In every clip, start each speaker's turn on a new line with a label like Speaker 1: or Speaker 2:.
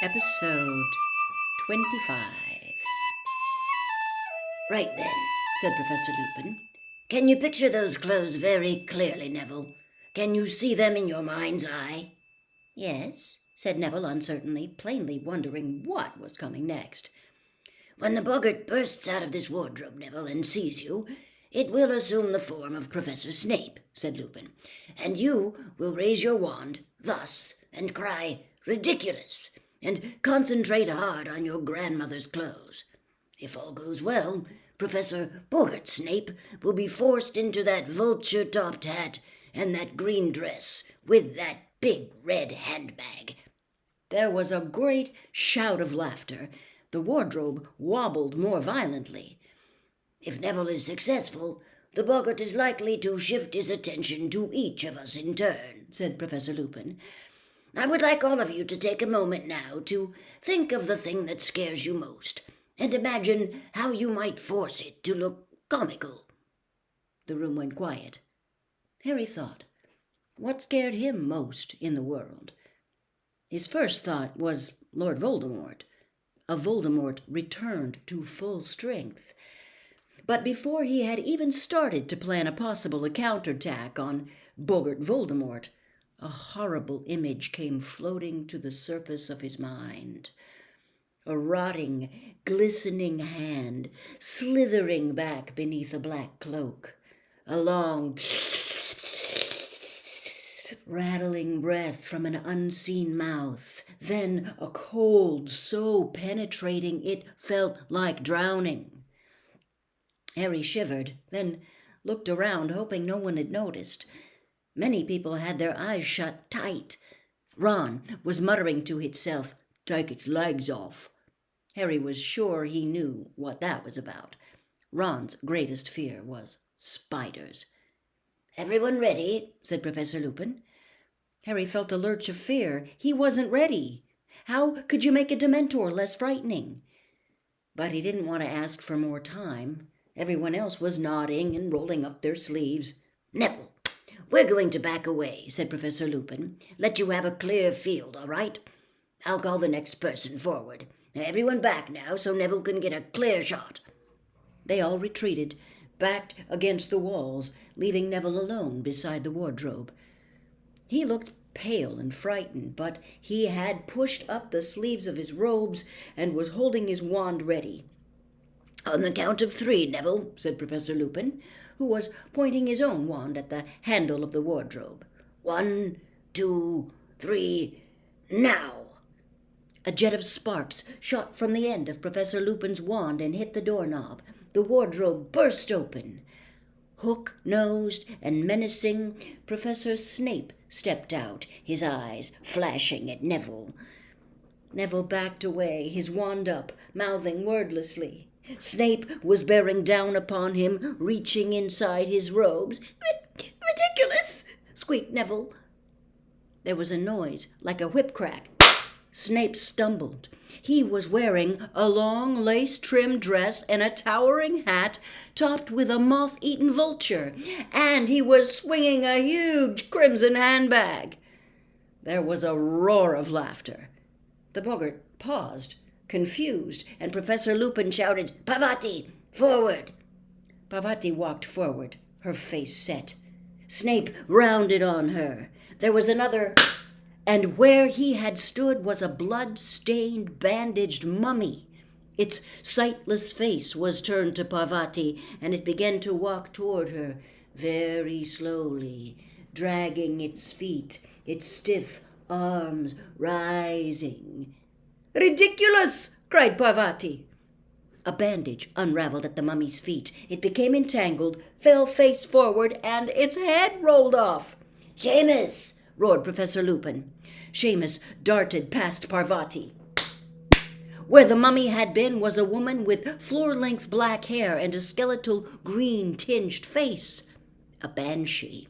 Speaker 1: Episode 25.
Speaker 2: Right then, said Professor Lupin. Can you picture those clothes very clearly, Neville? Can you see them in your mind's eye?
Speaker 1: Yes, said Neville uncertainly, plainly wondering what was coming next.
Speaker 2: When the Bogart bursts out of this wardrobe, Neville, and sees you, it will assume the form of Professor Snape, said Lupin, and you will raise your wand, thus, and cry, "Ridiculous!" and concentrate hard on your grandmother's clothes. If all goes well, Professor Bogart Snape will be forced into that vulture-topped hat and that green dress with that big red handbag.
Speaker 1: There was a great shout of laughter. The wardrobe wobbled more violently.
Speaker 2: If Neville is successful, the Bogart is likely to shift his attention to each of us in turn, said Professor Lupin. I would like all of you to take a moment now to think of the thing that scares you most, and imagine how you might force it to look comical.
Speaker 1: The room went quiet. Harry thought, what scared him most in the world? His first thought was Lord Voldemort. A Voldemort returned to full strength. But before he had even started to plan a possible counterattack on Bogart Voldemort, a horrible image came floating to the surface of his mind. A rotting, glistening hand slithering back beneath a black cloak. A long, rattling breath from an unseen mouth. Then a cold so penetrating it felt like drowning. Harry shivered, then looked around, hoping no one had noticed. Many people had their eyes shut tight. Ron was muttering to itself, "Take its legs off." Harry was sure he knew what that was about. Ron's greatest fear was spiders.
Speaker 2: "Everyone ready?"
Speaker 1: said Professor Lupin. Harry felt a lurch of fear. He wasn't ready. How could you make a Dementor less frightening? But he didn't want to ask for more time. Everyone else was nodding and rolling up their sleeves.
Speaker 2: "Neville, we're going to back away," said Professor Lupin. "Let you have a clear field, all right? I'll call the next person forward. Everyone back now so Neville can get a clear shot."
Speaker 1: They all retreated, backed against the walls, leaving Neville alone beside the wardrobe. He looked pale and frightened, but he had pushed up the sleeves of his robes and was holding his wand ready.
Speaker 2: "On the count of 3, Neville," said Professor Lupin, who was pointing his own wand at the handle of the wardrobe. 1, 2, 3, now!
Speaker 1: A jet of sparks shot from the end of Professor Lupin's wand and hit the doorknob. The wardrobe burst open. Hook-nosed and menacing, Professor Snape stepped out, his eyes flashing at Neville. Neville backed away, his wand up, mouthing wordlessly. Snape was bearing down upon him, reaching inside his robes. "Ridiculous!" squeaked Neville. There was a noise like a whip crack. Snape stumbled. He was wearing a long lace-trimmed dress and a towering hat topped with a moth-eaten vulture, and he was swinging a huge crimson handbag. There was a roar of laughter. The Bogart paused, confused, and Professor Lupin shouted, "Parvati, forward!" Parvati walked forward, her face set. Snape rounded on her. There was another, and where he had stood was a blood-stained, bandaged mummy. Its sightless face was turned to Parvati, and it began to walk toward her, very slowly, dragging its feet, its stiff arms rising. "Ridiculous!" cried Parvati. A bandage unraveled at the mummy's feet. It became entangled, fell face forward, and its head rolled off.
Speaker 2: "Seamus!"
Speaker 1: roared Professor Lupin. Seamus darted past Parvati. Where the mummy had been was a woman with floor-length black hair and a skeletal green-tinged face. A banshee.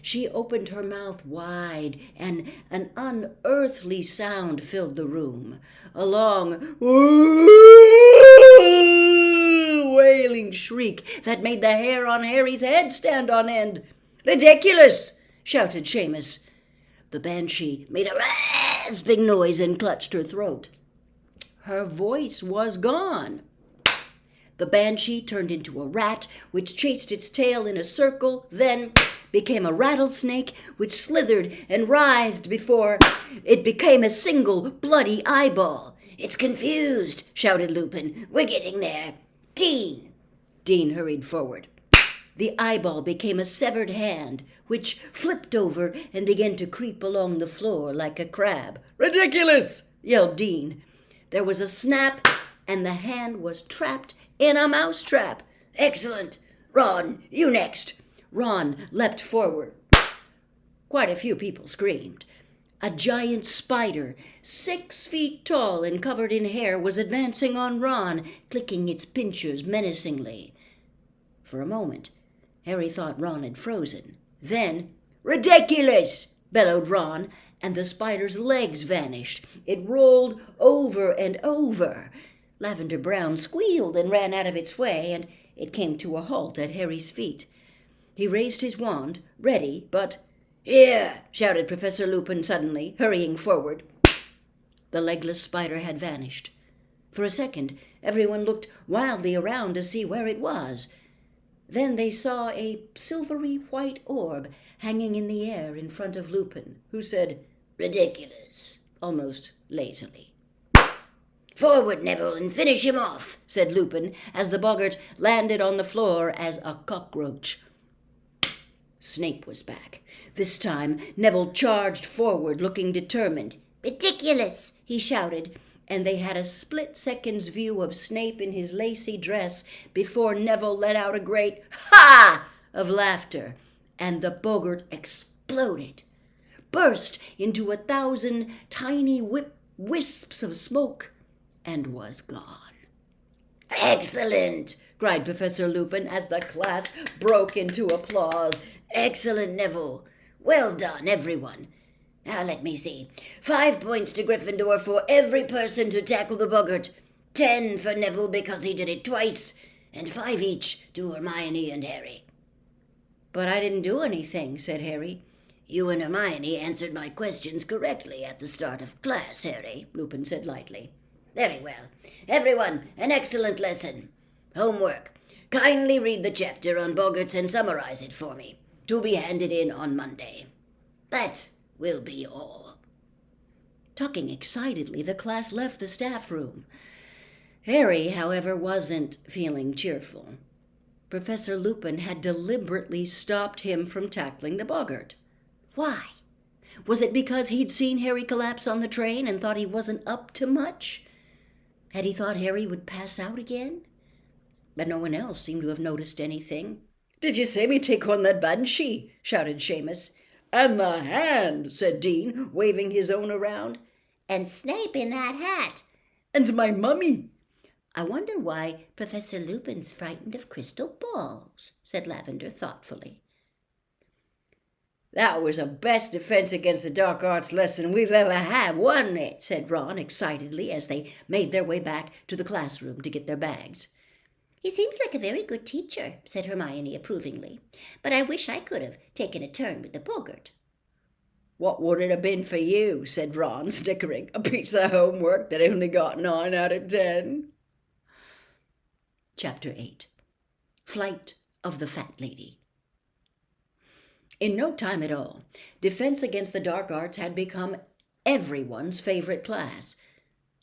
Speaker 1: She opened her mouth wide, and an unearthly sound filled the room. A long, wailing shriek that made the hair on Harry's head stand on end. "Ridiculous!" shouted Seamus. The banshee made a rasping noise and clutched her throat. Her voice was gone. The banshee turned into a rat, which chased its tail in a circle, then became a rattlesnake, which slithered and writhed before it became a single bloody eyeball.
Speaker 2: "It's confused," shouted Lupin. "We're getting there. Dean!"
Speaker 1: Dean hurried forward. The eyeball became a severed hand, which flipped over and began to creep along the floor like a crab. "Ridiculous!" yelled Dean. There was a snap, and the hand was trapped in a mousetrap.
Speaker 2: "Excellent. Ron, you next."
Speaker 1: Ron leapt forward. Quite a few people screamed. A giant spider, 6 feet tall and covered in hair, was advancing on Ron, clicking its pincers menacingly. For a moment, Harry thought Ron had frozen. Then, "Ridiculous!" bellowed Ron, and the spider's legs vanished. It rolled over and over. Lavender Brown squealed and ran out of its way, and it came to a halt at Harry's feet. He raised his wand, ready, but
Speaker 2: "Here!"
Speaker 1: shouted Professor Lupin suddenly, hurrying forward. The legless spider had vanished. For a second, everyone looked wildly around to see where it was. Then they saw a silvery white orb hanging in the air in front of Lupin, who said,
Speaker 2: "Ridiculous,"
Speaker 1: almost lazily.
Speaker 2: "Forward, Neville, and finish him off,"
Speaker 1: said Lupin, as the Bogart landed on the floor as a cockroach. Snape was back. This time, Neville charged forward, looking determined.
Speaker 2: "Ridiculous,"
Speaker 1: he shouted, and they had a split-second's view of Snape in his lacy dress before Neville let out a great "Ha!" of laughter, and the Bogart exploded, burst into 1,000 tiny wisps of smoke, and was gone.
Speaker 2: "Excellent!"
Speaker 1: cried Professor Lupin as the class broke into applause.
Speaker 2: "Excellent, Neville. Well done, everyone. Now let me see. 5 points to Gryffindor for every person to tackle the Bogart. 10 for Neville because he did it twice, and 5 each to Hermione and Harry."
Speaker 1: "But I didn't do anything," said Harry.
Speaker 2: "You and Hermione answered my questions correctly at the start of class, Harry," Lupin said lightly. "Very well. Everyone, an excellent lesson. Homework. Kindly read the chapter on Bogarts and summarize it for me, to be handed in on Monday. That will be all."
Speaker 1: Talking excitedly, the class left the staff room. Harry, however, wasn't feeling cheerful. Professor Lupin had deliberately stopped him from tackling the Bogart. Why? Was it because he'd seen Harry collapse on the train and thought he wasn't up to much? Had he thought Harry would pass out again? But no one else seemed to have noticed anything. "Did you see me take on that banshee?" shouted Seamus. "And the hand," said Dean, waving his own around.
Speaker 2: "And Snape in that hat."
Speaker 1: "And my mummy."
Speaker 2: "I wonder why Professor Lupin's frightened of crystal balls," said Lavender thoughtfully.
Speaker 1: "That was the best defense against the dark arts lesson we've ever had, wasn't it?" said Ron excitedly as they made their way back to the classroom to get their bags.
Speaker 2: "He seems like a very good teacher," said Hermione approvingly. "But I wish I could have taken a turn with the Bogart."
Speaker 1: "What would it have been for you?" said Ron, snickering. "A piece of homework that only got 9 out of 10. Chapter 8. Flight of the Fat Lady. In no time at all, defense against the dark arts had become everyone's favorite class.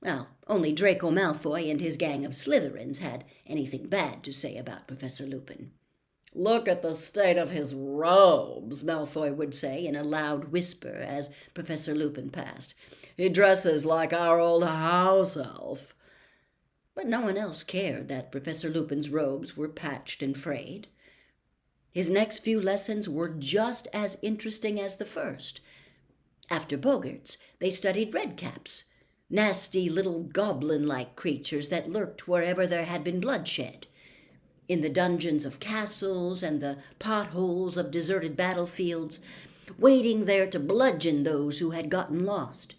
Speaker 1: Well, only Draco Malfoy and his gang of Slytherins had anything bad to say about Professor Lupin. "Look at the state of his robes," Malfoy would say in a loud whisper as Professor Lupin passed. "He dresses like our old house elf." But no one else cared that Professor Lupin's robes were patched and frayed. His next few lessons were just as interesting as the first. After Bogarts, they studied redcaps, nasty little goblin-like creatures that lurked wherever there had been bloodshed, in the dungeons of castles and the potholes of deserted battlefields, waiting there to bludgeon those who had gotten lost.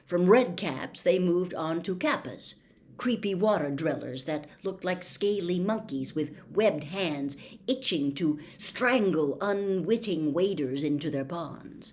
Speaker 1: From redcaps, they moved on to kappas, creepy water drillers that looked like scaly monkeys with webbed hands itching to strangle unwitting waders into their ponds.